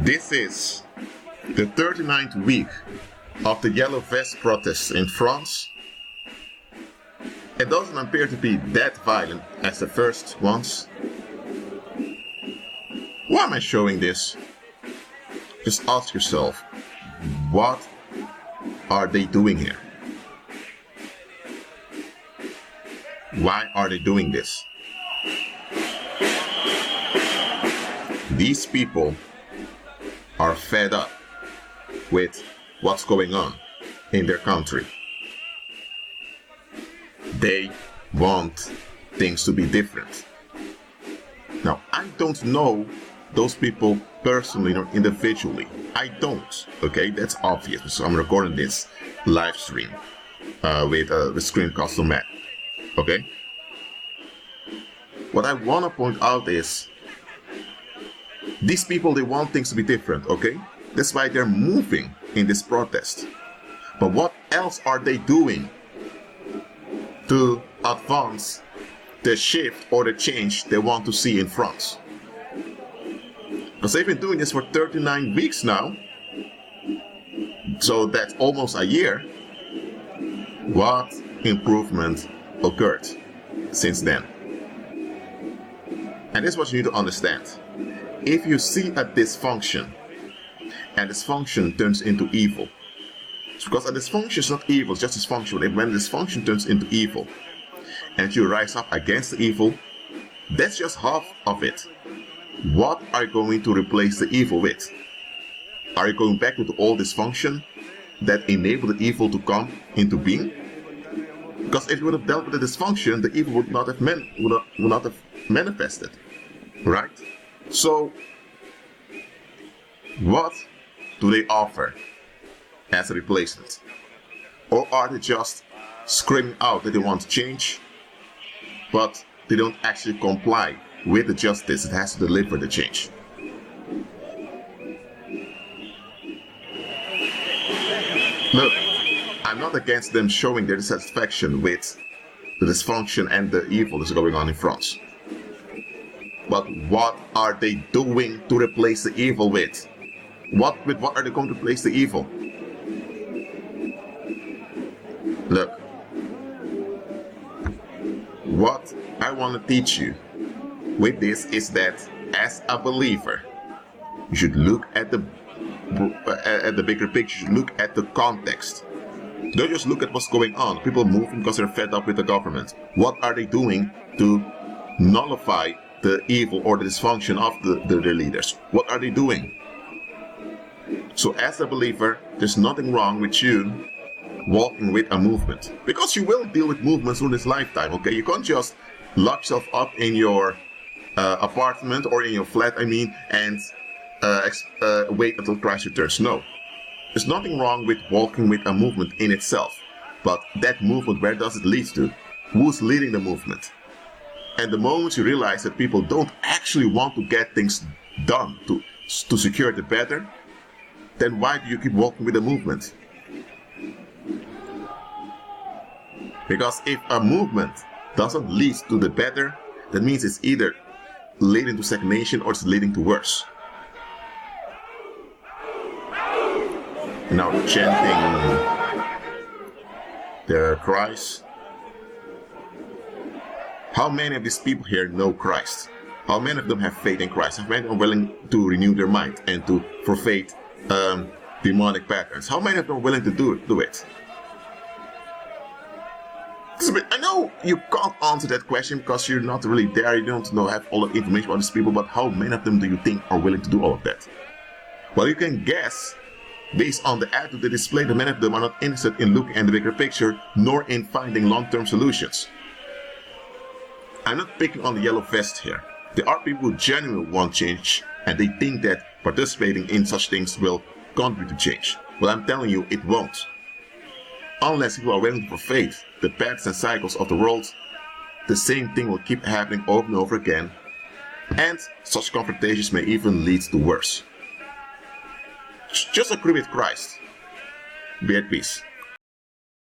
This is the 39th week of the Yellow Vest protests in France. It doesn't appear to be that violent as the first ones. Why am I showing this? Just ask yourself, what are they doing here? Why are they doing this? These people are fed up with what's going on in their country. They want things to be different. Now, I don't know those people personally or individually. I don't, okay? That's obvious. So I'm recording this live stream with screencast on Mac, okay? What I want to point out is these people, they want things to be different, okay? That's why they're moving in this protest. But what else are they doing to advance the shift or the change they want to see in France? Because they've been doing this for 39 weeks now. So that's almost a year. What improvement occurred since then? And this is what you need to understand. If you see a dysfunction, and dysfunction turns into evil, it's because a dysfunction is not evil, it's just dysfunction. When dysfunction turns into evil, and you rise up against the evil, that's just half of it. What are you going to replace the evil with? Are you going back to the old dysfunction that enabled the evil to come into being? Because if you would have dealt with the dysfunction, the evil would not have manifested, right? So, what do they offer as a replacement? Or are they just screaming out that they want to change, but they don't actually comply with the justice that has to deliver the change? Look, I'm not against them showing their dissatisfaction with the dysfunction and the evil that's going on in France. But what are they doing to replace the evil with? What are they going to replace the evil? Look, what I want to teach you with this is that as a believer, you should look at the bigger picture. You should look at the context. Don't just look at what's going on. People moving because they're fed up with the government. What are they doing to nullify the evil or the dysfunction of their leaders? What are they doing? So as a believer, there's nothing wrong with you walking with a movement, because you will deal with movements in this lifetime, okay? You can't just lock yourself up in your apartment or in your flat, and wait until Christ returns. No. There's nothing wrong with walking with a movement in itself. But that movement, where does it lead to? Who's leading the movement? And the moment you realize that people don't actually want to get things done to secure the better, then why do you keep walking with the movement? Because if a movement doesn't lead to the better, that means it's either leading to stagnation or it's leading to worse. Now chanting the Christ. How many of these people here know Christ? How many of them have faith in Christ? How many are willing to renew their mind and to forfeit demonic patterns? How many of them are willing to do it? I know you can't answer that question because you're not really there. You don't have all the information about these people, but how many of them do you think are willing to do all of that? Well, you can guess based on the attitude they display that many of them are not interested in looking at the bigger picture, nor in finding long-term solutions. I'm not picking on the yellow vest here. There are people who genuinely want change, and they think that participating in such things will contribute to change. Well, I'm telling you, it won't. Unless people are willing to forfeit the patterns and cycles of the world, the same thing will keep happening over and over again, and such confrontations may even lead to worse. Just agree with Christ. Be at peace.